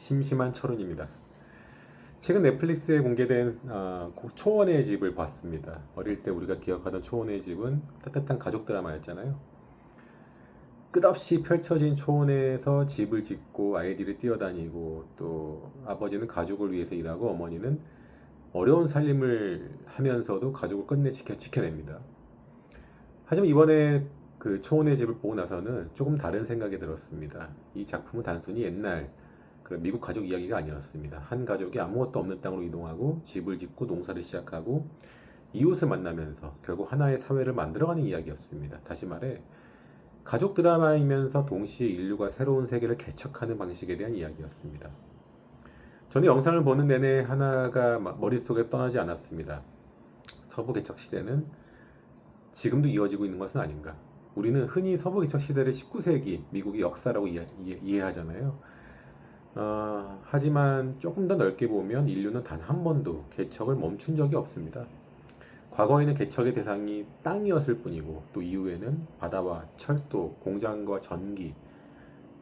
심심한 철훈입니다. 최근 넷플릭스에 공개된 초원의 집을 봤습니다. 어릴 때 우리가 기억하던 초원의 집은 따뜻한 가족 드라마였잖아요. 끝없이 펼쳐진 초원에서 집을 짓고 아이들이 뛰어다니고 또 아버지는 가족을 위해서 일하고 어머니는 어려운 살림을 하면서도 가족을 끝내 지켜냅니다. 하지만 이번에 그 초원의 집을 보고 나서는 조금 다른 생각이 들었습니다. 이 작품은 단순히 옛날 그런 미국 가족 이야기가 아니었습니다. 한 가족이 아무것도 없는 땅으로 이동하고 집을 짓고 농사를 시작하고 이웃을 만나면서 결국 하나의 사회를 만들어가는 이야기였습니다. 다시 말해 가족 드라마이면서 동시에 인류가 새로운 세계를 개척하는 방식에 대한 이야기였습니다. 저는 영상을 보는 내내 하나가 머릿속에 떠나지 않았습니다. 서부 개척 시대는 지금도 이어지고 있는 것은 아닌가. 우리는 흔히 서부 개척 시대를 19세기 미국의 역사라고 이해하잖아요. 하지만 조금 더 넓게 보면 인류는 단 한 번도 개척을 멈춘 적이 없습니다. 과거에는 개척의 대상이 땅이었을 뿐이고 또 이후에는 바다와 철도, 공장과 전기,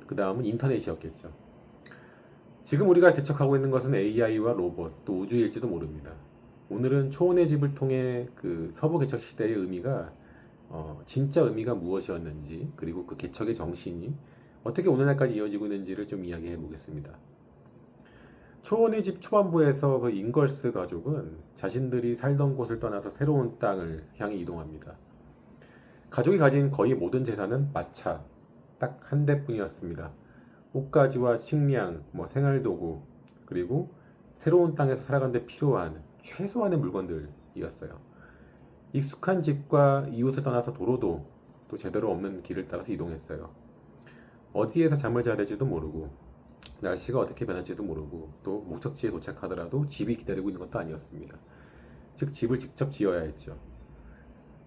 그 다음은 인터넷이었겠죠. 지금 우리가 개척하고 있는 것은 AI와 로봇, 또 우주일지도 모릅니다. 오늘은 초원의 집을 통해 그 서부 개척 시대의 의미가 진짜 의미가 무엇이었는지, 그리고 그 개척의 정신이 어떻게 오늘날까지 이어지고 있는지를 좀 이야기해 보겠습니다. 초원의 집 초반부에서 그 잉걸스 가족은 자신들이 살던 곳을 떠나서 새로운 땅을 향해 이동합니다. 가족이 가진 거의 모든 재산은 마차, 딱 한 대뿐이었습니다. 옷가지와 식량, 생활도구, 그리고 새로운 땅에서 살아가는 데 필요한 최소한의 물건들이었어요. 익숙한 집과 이웃을 떠나서 도로도 또 제대로 없는 길을 따라서 이동했어요. 어디에서 잠을 자야 될지도 모르고 날씨가 어떻게 변할지도 모르고 또 목적지에 도착하더라도 집이 기다리고 있는 것도 아니었습니다. 즉 집을 직접 지어야 했죠.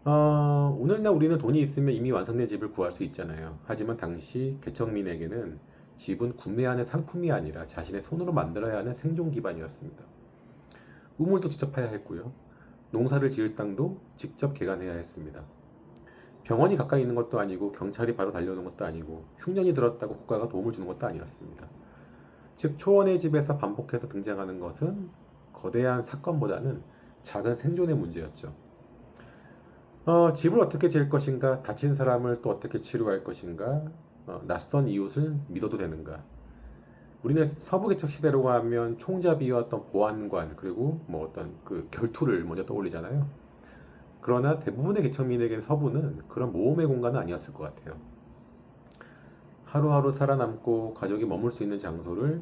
오늘날 우리는 돈이 있으면 이미 완성된 집을 구할 수 있잖아요. 하지만 당시 개척민에게는 집은 구매하는 상품이 아니라 자신의 손으로 만들어야 하는 생존 기반이었습니다. 우물도 직접 파야 했고요. 농사를 지을 땅도 직접 개간해야 했습니다. 병원이 가까이 있는 것도 아니고 경찰이 바로 달려오는 것도 아니고 흉년이 들었다고 국가가 도움을 주는 것도 아니었습니다. 즉 초원의 집에서 반복해서 등장하는 것은 거대한 사건보다는 작은 생존의 문제였죠. 집을 어떻게 지을 것인가, 다친 사람을 또 어떻게 치료할 것인가, 낯선 이웃을 믿어도 되는가. 우리는 서부 개척 시대로 가면 총잡이와 어떤 보안관 그리고 어떤 그 결투를 먼저 떠올리잖아요. 그러나 대부분의 개척민에게는 서부는 그런 모험의 공간은 아니었을 것 같아요. 하루하루 살아남고 가족이 머물 수 있는 장소를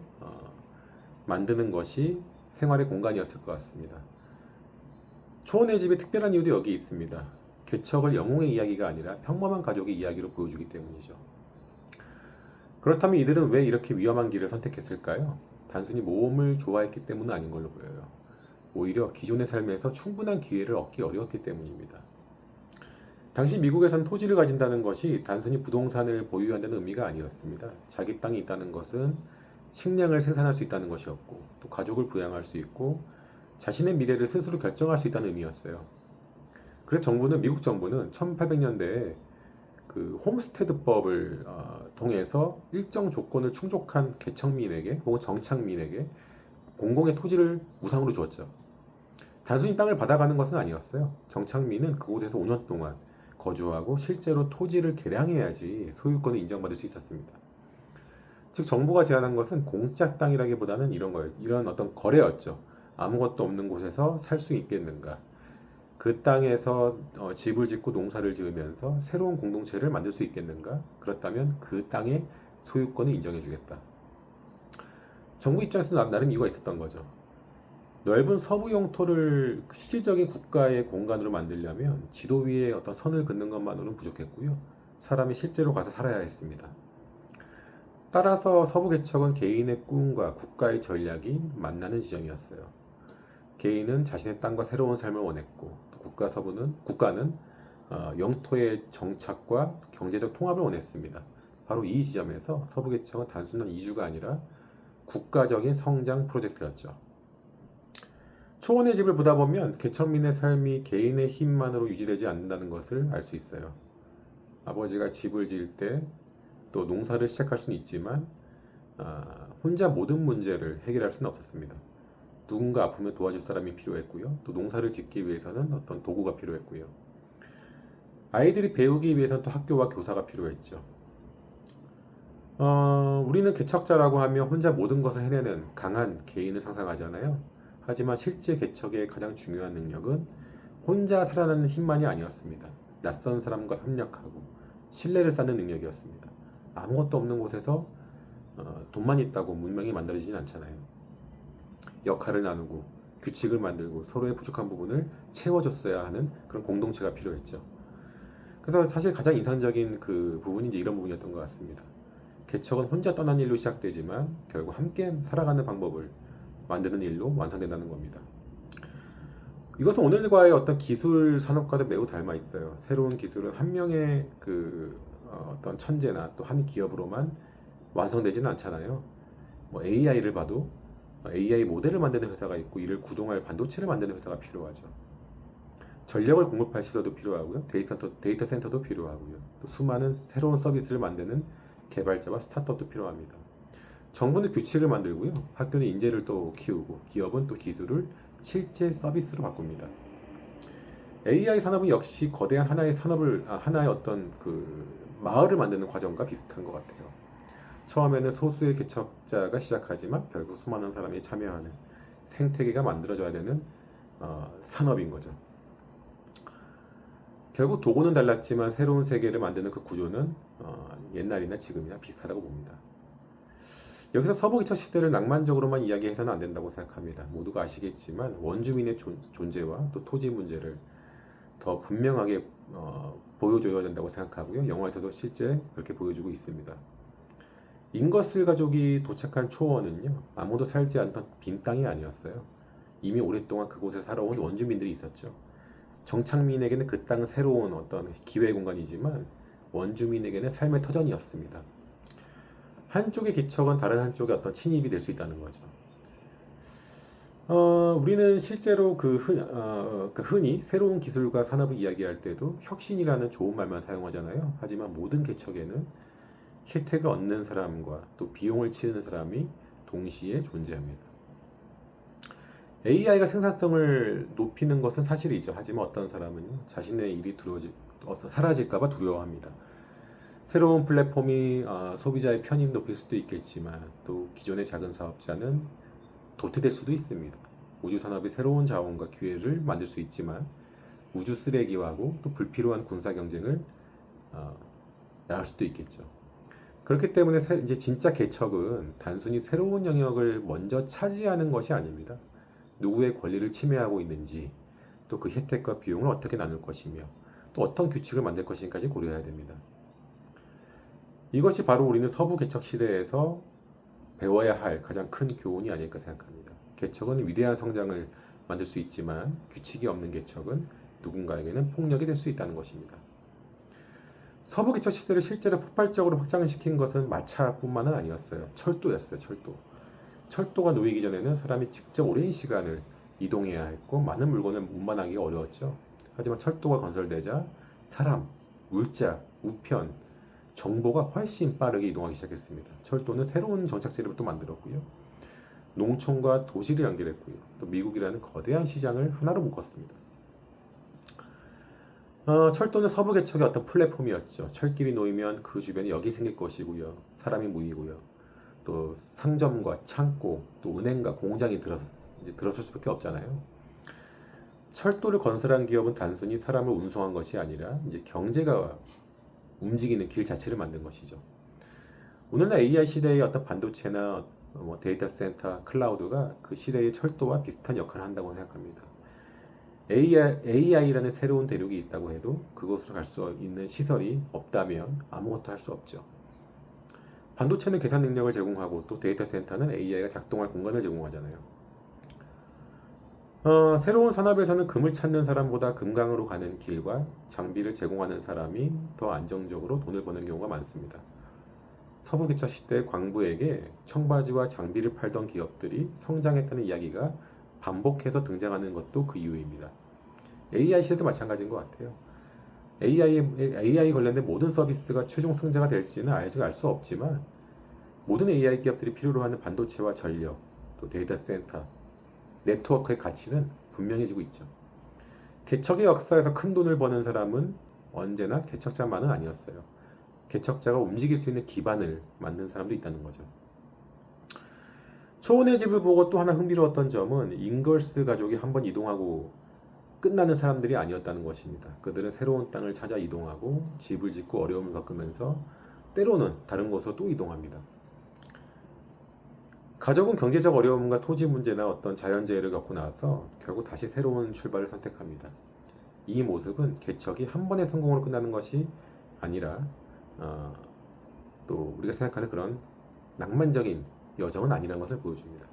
만드는 것이 생활의 공간이었을 것 같습니다. 초원의 집이 특별한 이유도 여기 있습니다. 개척을 영웅의 이야기가 아니라 평범한 가족의 이야기로 보여주기 때문이죠. 그렇다면 이들은 왜 이렇게 위험한 길을 선택했을까요? 단순히 모험을 좋아했기 때문은 아닌 걸로 보여요. 오히려 기존의 삶에서 충분한 기회를 얻기 어려웠기 때문입니다. 당시 미국에선 토지를 가진다는 것이 단순히 부동산을 보유한다는 의미가 아니었습니다. 자기 땅이 있다는 것은 식량을 생산할 수 있다는 것이었고 또 가족을 부양할 수 있고 자신의 미래를 스스로 결정할 수 있다는 의미였어요. 그래서 미국 정부는 1800년대에 그 홈스테드법을 통해서 일정 조건을 충족한 개척민에게 혹은 정착민에게 공공의 토지를 무상으로 주었죠. 단순히 땅을 받아가는 것은 아니었어요. 정착민은 그곳에서 5년 동안 거주하고 실제로 토지를 개량해야지 소유권을 인정받을 수 있었습니다. 즉 정부가 제안한 것은 공짜 땅이라기보다는 이런 거예요. 이런 어떤 거래였죠. 아무것도 없는 곳에서 살 수 있겠는가? 그 땅에서 집을 짓고 농사를 지으면서 새로운 공동체를 만들 수 있겠는가? 그렇다면 그 땅의 소유권을 인정해주겠다. 정부 입장에서 나름 이유가 있었던 거죠. 넓은 서부 영토를 실질적인 국가의 공간으로 만들려면 지도 위에 어떤 선을 긋는 것만으로는 부족했고요. 사람이 실제로 가서 살아야 했습니다. 따라서 서부 개척은 개인의 꿈과 국가의 전략이 만나는 지점이었어요. 개인은 자신의 땅과 새로운 삶을 원했고 국가는 영토의 정착과 경제적 통합을 원했습니다. 바로 이 지점에서 서부 개척은 단순한 이주가 아니라 국가적인 성장 프로젝트였죠. 초원의 집을 보다 보면 개척민의 삶이 개인의 힘만으로 유지되지 않는다는 것을 알 수 있어요. 아버지가 집을 지을 때 또 농사를 시작할 수는 있지만 혼자 모든 문제를 해결할 수는 없었습니다. 누군가 아프면 도와줄 사람이 필요했고요. 또 농사를 짓기 위해서는 어떤 도구가 필요했고요. 아이들이 배우기 위해서는 또 학교와 교사가 필요했죠. 우리는 개척자라고 하면 혼자 모든 것을 해내는 강한 개인을 상상하잖아요. 하지만 실제 개척의 가장 중요한 능력은 혼자 살아나는 힘만이 아니었습니다. 낯선 사람과 협력하고 신뢰를 쌓는 능력이었습니다. 아무것도 없는 곳에서 돈만 있다고 문명이 만들어지진 않잖아요. 역할을 나누고 규칙을 만들고 서로의 부족한 부분을 채워줬어야 하는 그런 공동체가 필요했죠. 그래서 사실 가장 인상적인 그 부분이 이제 이런 부분이었던 것 같습니다. 개척은 혼자 떠난 일로 시작되지만 결국 함께 살아가는 방법을 만드는 일로 완성된다는 겁니다. 이것은 오늘과의 어떤 기술 산업과도 매우 닮아 있어요. 새로운 기술은 한 명의 어떤 천재나 또 한 기업으로만 완성되지는 않잖아요. 뭐 AI를 봐도 AI 모델을 만드는 회사가 있고 이를 구동할 반도체를 만드는 회사가 필요하죠. 전력을 공급할 시설도 필요하고요. 데이터 센터도 필요하고요. 또 수많은 새로운 서비스를 만드는 개발자와 스타트업도 필요합니다. 정부는 규칙을 만들고요. 학교는 인재를 또 키우고 기업은 또 기술을 실제 서비스로 바꿉니다. AI 산업은 역시 거대한 하나의 어떤 그 마을을 만드는 과정과 비슷한 것 같아요. 처음에는 소수의 개척자가 시작하지만 결국 수많은 사람이 참여하는 생태계가 만들어져야 되는 산업인 거죠. 결국 도구는 달랐지만 새로운 세계를 만드는 그 구조는 옛날이나 지금이나 비슷하다고 봅니다. 여기서 서부개척 시대를 낭만적으로만 이야기해서는 안 된다고 생각합니다. 모두가 아시겠지만 원주민의 존재와 또 토지 문제를 더 분명하게 보여줘야 된다고 생각하고요. 영화에서도 실제 그렇게 보여주고 있습니다. 인거슬 가족이 도착한 초원은요, 아무도 살지 않던 빈 땅이 아니었어요. 이미 오랫동안 그곳에 살아온 원주민들이 있었죠. 정착민에게는 그 땅은 새로운 어떤 기회 공간이지만 원주민에게는 삶의 터전이었습니다. 한쪽의 개척은 다른 한쪽의 어떤 침입이 될 수 있다는 거죠. 우리는 실제로 흔히 새로운 기술과 산업을 이야기할 때도 혁신이라는 좋은 말만 사용하잖아요. 하지만 모든 개척에는 혜택을 얻는 사람과 또 비용을 치르는 사람이 동시에 존재합니다. AI가 생산성을 높이는 것은 사실이죠. 하지만 어떤 사람은 자신의 일이 사라질까봐 두려워합니다. 새로운 플랫폼이 소비자의 편의를 높일 수도 있겠지만 또 기존의 작은 사업자는 도태될 수도 있습니다. 우주산업이 새로운 자원과 기회를 만들 수 있지만 우주 쓰레기와고 또 불필요한 군사 경쟁을 낳을 수도 있겠죠. 그렇기 때문에 이제 진짜 개척은 단순히 새로운 영역을 먼저 차지하는 것이 아닙니다. 누구의 권리를 침해하고 있는지, 또 그 혜택과 비용을 어떻게 나눌 것이며, 또 어떤 규칙을 만들 것인지까지 고려해야 됩니다. 이것이 바로 우리는 서부 개척 시대에서 배워야 할 가장 큰 교훈이 아닐까 생각합니다. 개척은 위대한 성장을 만들 수 있지만 규칙이 없는 개척은 누군가에게는 폭력이 될 수 있다는 것입니다. 서부 개척 시대를 실제로 폭발적으로 확장시킨 것은 마차뿐만은 아니었어요. 철도였어요. 철도가 놓이기 전에는 사람이 직접 오랜 시간을 이동해야 했고 많은 물건을 운반하기가 어려웠죠. 하지만 철도가 건설되자 사람, 물자, 우편, 정보가 훨씬 빠르게 이동하기 시작했습니다. 철도는 새로운 정착지를 또 만들었고요. 농촌과 도시를 연결했고요. 또 미국이라는 거대한 시장을 하나로 묶었습니다. 철도는 서부 개척의 어떤 플랫폼이었죠. 철길이 놓이면 그 주변에 역이 생길 것이고요. 사람이 모이고요. 또 상점과 창고, 또 은행과 공장이 들어설 수밖에 없잖아요. 철도를 건설한 기업은 단순히 사람을 운송한 것이 아니라 이제 경제가 움직이는 길 자체를 만든 것이죠. 오늘날 AI 시대의 어떤 반도체나 데이터 센터, 클라우드가 그 시대의 철도와 비슷한 역할을 한다고 생각합니다. AI라는 새로운 대륙이 있다고 해도 그곳으로 갈 수 있는 시설이 없다면 아무것도 할 수 없죠. 반도체는 계산 능력을 제공하고 또 데이터 센터는 AI가 작동할 공간을 제공하잖아요. 새로운 산업에서는 금을 찾는 사람보다 금강으로 가는 길과 장비를 제공하는 사람이 더 안정적으로 돈을 버는 경우가 많습니다. 서부 개척 시대 광부에게 청바지와 장비를 팔던 기업들이 성장했다는 이야기가 반복해서 등장하는 것도 그 이유입니다. AI 시대도 마찬가지인 것 같아요. AI 관련된 모든 서비스가 최종 승자가 될지는 아직 알 수 없지만 모든 AI 기업들이 필요로 하는 반도체와 전력, 또 데이터 센터, 네트워크의 가치는 분명해지고 있죠. 개척의 역사에서 큰 돈을 버는 사람은 언제나 개척자만은 아니었어요. 개척자가 움직일 수 있는 기반을 만든 사람도 있다는 거죠. 초원의 집을 보고 또 하나 흥미로웠던 점은 잉걸스 가족이 한번 이동하고 끝나는 사람들이 아니었다는 것입니다. 그들은 새로운 땅을 찾아 이동하고 집을 짓고 어려움을 겪으면서 때로는 다른 곳으로 또 이동합니다. 가족은 경제적 어려움과 토지 문제나 어떤 자연재해를 겪고 나서 결국 다시 새로운 출발을 선택합니다. 이 모습은 개척이 한 번의 성공으로 끝나는 것이 아니라 또 우리가 생각하는 그런 낭만적인 여정은 아니라는 것을 보여줍니다.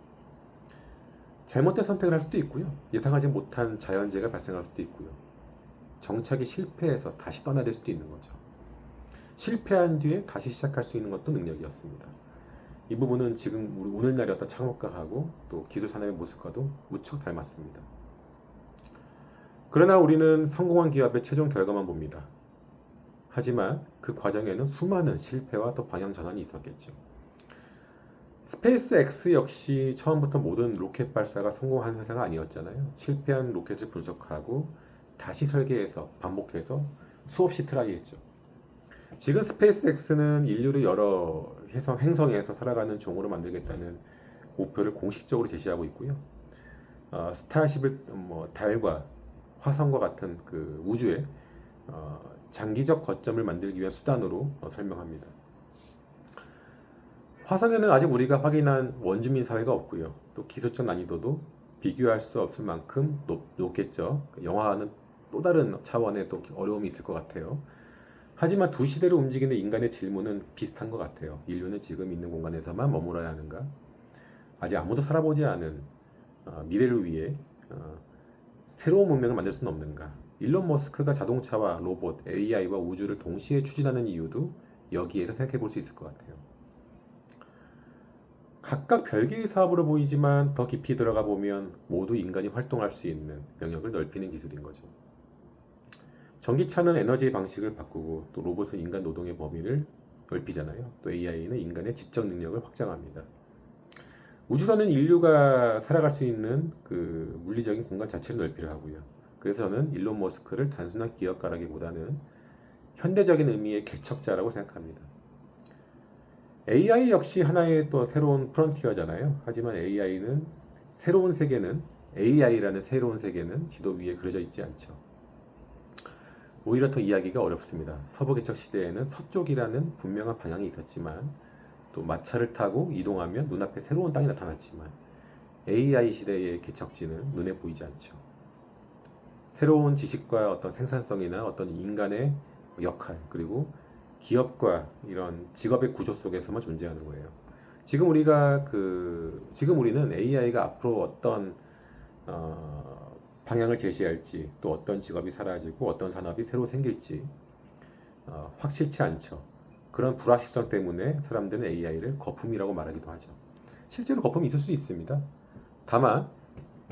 잘못된 선택을 할 수도 있고요. 예상하지 못한 자연재해가 발생할 수도 있고요. 정착이 실패해서 다시 떠나야 될 수도 있는 거죠. 실패한 뒤에 다시 시작할 수 있는 것도 능력이었습니다. 이 부분은 지금 우리 오늘날의 어떤 창업가하고 또 기술산업의 모습과도 무척 닮았습니다. 그러나 우리는 성공한 기업의 최종 결과만 봅니다. 하지만 그 과정에는 수많은 실패와 또 방향 전환이 있었겠죠. 스페이스 X 역시 처음부터 모든 로켓 발사가 성공한 회사가 아니었잖아요. 실패한 로켓을 분석하고 다시 설계해서 반복해서 수없이 트라이했죠. 지금 스페이스 X는 인류를 여러 행성에서 살아가는 종으로 만들겠다는 목표를 공식적으로 제시하고 있고요. 스타쉽을 달과 화성과 같은 그 우주에 장기적 거점을 만들기 위한 수단으로 설명합니다. 화성에는 아직 우리가 확인한 원주민 사회가 없고요. 또 기술적 난이도도 비교할 수 없을 만큼 높겠죠. 영화와는 또 다른 차원의 또 어려움이 있을 것 같아요. 하지만 두 시대를 움직이는 인간의 질문은 비슷한 것 같아요. 인류는 지금 있는 공간에서만 머물러야 하는가? 아직 아무도 살아보지 않은 미래를 위해 새로운 문명을 만들 수는 없는가? 일론 머스크가 자동차와 로봇, AI와 우주를 동시에 추진하는 이유도 여기에서 생각해 볼 수 있을 것 같아요. 각각 별개의 사업으로 보이지만 더 깊이 들어가 보면 모두 인간이 활동할 수 있는 영역을 넓히는 기술인 거죠. 전기차는 에너지의 방식을 바꾸고 또 로봇은 인간 노동의 범위를 넓히잖아요. 또 AI는 인간의 지적 능력을 확장합니다. 우주선은 인류가 살아갈 수 있는 그 물리적인 공간 자체를 넓히려 하고요. 그래서 저는 일론 머스크를 단순한 기업가라기보다는 현대적인 의미의 개척자라고 생각합니다. AI 역시 하나의 또 새로운 프론티어잖아요. 하지만 AI라는 새로운 세계는 지도 위에 그려져 있지 않죠. 오히려 더 이야기가 어렵습니다. 서부 개척 시대에는 서쪽이라는 분명한 방향이 있었지만 또 마차를 타고 이동하면 눈앞에 새로운 땅이 나타났지만 AI 시대의 개척지는 눈에 보이지 않죠. 새로운 지식과 어떤 생산성이나 어떤 인간의 역할 그리고 기업과 이런 직업의 구조 속에서만 존재하는 거예요. 지금 우리는 AI가 앞으로 어떤 방향을 제시할지 또 어떤 직업이 사라지고 어떤 산업이 새로 생길지 확실치 않죠. 그런 불확실성 때문에 사람들은 AI를 거품이라고 말하기도 하죠. 실제로 거품이 있을 수 있습니다. 다만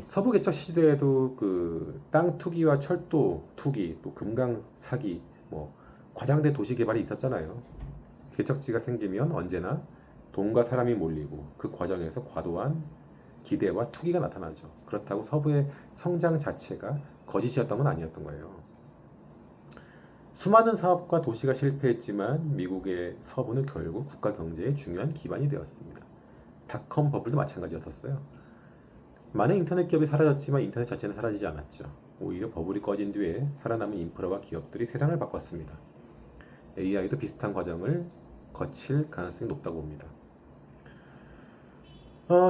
서부 개척 시대에도 그 땅 투기와 철도 투기 또 금강 사기 과장된 도시 개발이 있었잖아요. 개척지가 생기면 언제나 돈과 사람이 몰리고 그 과정에서 과도한 기대와 투기가 나타나죠. 그렇다고 서부의 성장 자체가 거짓이었던 건 아니었던 거예요. 수많은 사업과 도시가 실패했지만 미국의 서부는 결국 국가 경제의 중요한 기반이 되었습니다. 닷컴 버블도 마찬가지였었어요. 많은 인터넷 기업이 사라졌지만 인터넷 자체는 사라지지 않았죠. 오히려 버블이 꺼진 뒤에 살아남은 인프라와 기업들이 세상을 바꿨습니다. AI도 비슷한 과정을 거칠 가능성이 높다고 봅니다.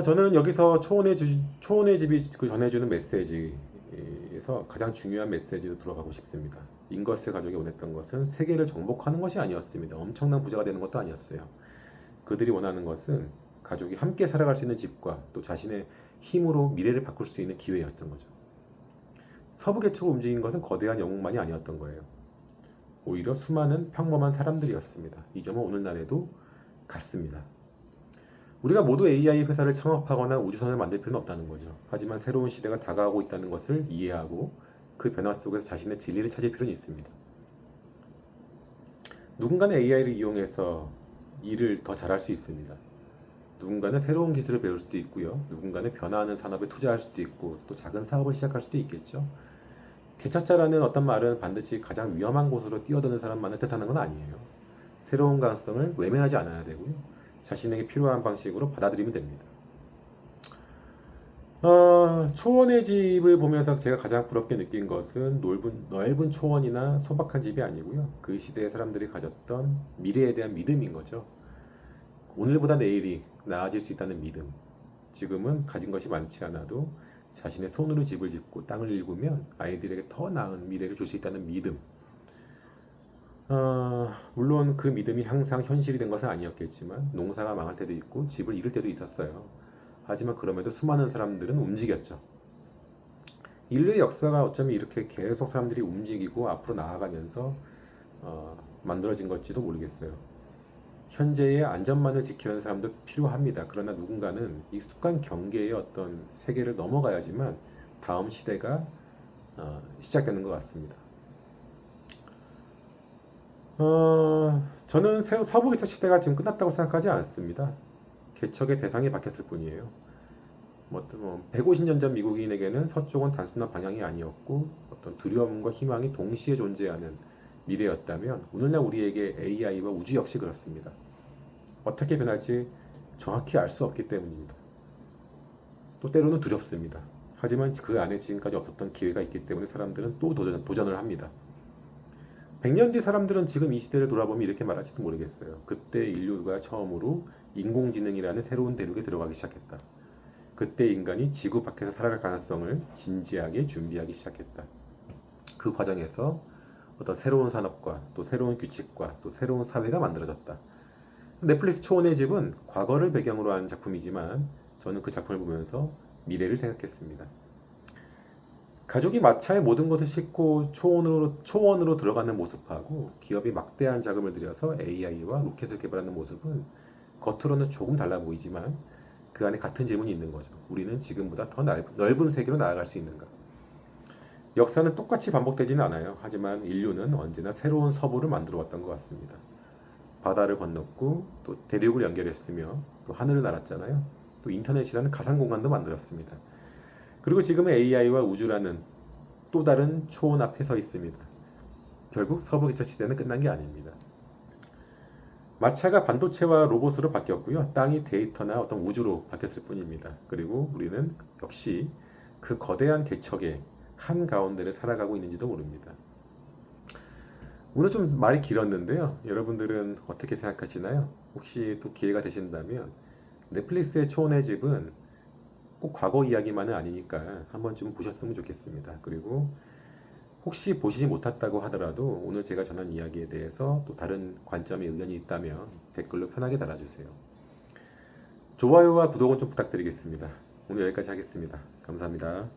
저는 여기서 초원의 집이 전해주는 메시지에서 가장 중요한 메시지로 들어가고 싶습니다. 잉걸스 가족이 원했던 것은 세계를 정복하는 것이 아니었습니다. 엄청난 부자가 되는 것도 아니었어요. 그들이 원하는 것은 가족이 함께 살아갈 수 있는 집과 또 자신의 힘으로 미래를 바꿀 수 있는 기회였던 거죠. 서부 개척을 움직인 것은 거대한 영웅만이 아니었던 거예요. 오히려 수많은 평범한 사람들이었습니다. 이 점은 오늘날에도 같습니다. 우리가 모두 AI 회사를 창업하거나 우주선을 만들 필요는 없다는 거죠. 하지만 새로운 시대가 다가오고 있다는 것을 이해하고 그 변화 속에서 자신의 진리를 찾을 필요는 있습니다. 누군가는 AI를 이용해서 일을 더 잘할 수 있습니다. 누군가는 새로운 기술을 배울 수도 있고요. 누군가는 변화하는 산업에 투자할 수도 있고 또 작은 사업을 시작할 수도 있겠죠. 개척자라는 어떤 말은 반드시 가장 위험한 곳으로 뛰어드는 사람만을 뜻하는 건 아니에요. 새로운 가능성을 외면하지 않아야 되고요. 자신에게 필요한 방식으로 받아들이면 됩니다. 초원의 집을 보면서 제가 가장 부럽게 느낀 것은 넓은 초원이나 소박한 집이 아니고요. 그 시대의 사람들이 가졌던 미래에 대한 믿음인 거죠. 오늘보다 내일이 나아질 수 있다는 믿음. 지금은 가진 것이 많지 않아도 자신의 손으로 집을 짓고 땅을 일구면 아이들에게 더 나은 미래를 줄 수 있다는 믿음. 물론 그 믿음이 항상 현실이 된 것은 아니었겠지만 농사가 망할 때도 있고 집을 잃을 때도 있었어요. 하지만 그럼에도 수많은 사람들은 움직였죠. 인류의 역사가 어쩌면 이렇게 계속 사람들이 움직이고 앞으로 나아가면서 만들어진 것지도 모르겠어요. 현재의 안전만을 지키는 사람도 필요합니다. 그러나 누군가는 이 습관 경계의 어떤 세계를 넘어가야지만 다음 시대가 시작되는 것 같습니다. 저는 서부 개척 시대가 지금 끝났다고 생각하지 않습니다. 개척의 대상이 바뀌었을 뿐이에요. 150년 전 미국인에게는 서쪽은 단순한 방향이 아니었고 어떤 두려움과 희망이 동시에 존재하는 미래였다면 오늘날 우리에게 AI와 우주 역시 그렇습니다. 어떻게 변할지 정확히 알 수 없기 때문입니다. 또 때로는 두렵습니다. 하지만 그 안에 지금까지 없었던 기회가 있기 때문에 사람들은 또 도전을 합니다. 100년 뒤 사람들은 지금 이 시대를 돌아보면 이렇게 말할지도 모르겠어요. 그때 인류가 처음으로 인공지능이라는 새로운 대륙에 들어가기 시작했다. 그때 인간이 지구 밖에서 살아갈 가능성을 진지하게 준비하기 시작했다. 그 과정에서 어떤 새로운 산업과 또 새로운 규칙과 또 새로운 사회가 만들어졌다. 넷플릭스 초원의 집은 과거를 배경으로 한 작품이지만 저는 그 작품을 보면서 미래를 생각했습니다. 가족이 마차에 모든 것을 싣고 초원으로 들어가는 모습하고 기업이 막대한 자금을 들여서 AI와 로켓을 개발하는 모습은 겉으로는 조금 달라 보이지만 그 안에 같은 질문이 있는 거죠. 우리는 지금보다 더 넓은 세계로 나아갈 수 있는가? 역사는 똑같이 반복되지는 않아요. 하지만 인류는 언제나 새로운 서부를 만들어 왔던 것 같습니다. 바다를 건넜고 또 대륙을 연결했으며 또 하늘을 날았잖아요. 또 인터넷이라는 가상 공간도 만들었습니다. 그리고 지금은 AI와 우주라는 또 다른 초원 앞에 서 있습니다. 결국 서부 개척 시대는 끝난 게 아닙니다. 마차가 반도체와 로봇으로 바뀌었고요. 땅이 데이터나 어떤 우주로 바뀌었을 뿐입니다. 그리고 우리는 역시 그 거대한 개척의 한가운데를 살아가고 있는지도 모릅니다. 오늘 좀 말이 길었는데요. 여러분들은 어떻게 생각하시나요? 혹시 또 기회가 되신다면 넷플릭스의 초원의 집은 꼭 과거 이야기만은 아니니까 한번 좀 보셨으면 좋겠습니다. 그리고 혹시 보시지 못했다고 하더라도 오늘 제가 전한 이야기에 대해서 또 다른 관점의 의견이 있다면 댓글로 편하게 달아주세요. 좋아요와 구독은 좀 부탁드리겠습니다. 오늘 여기까지 하겠습니다. 감사합니다.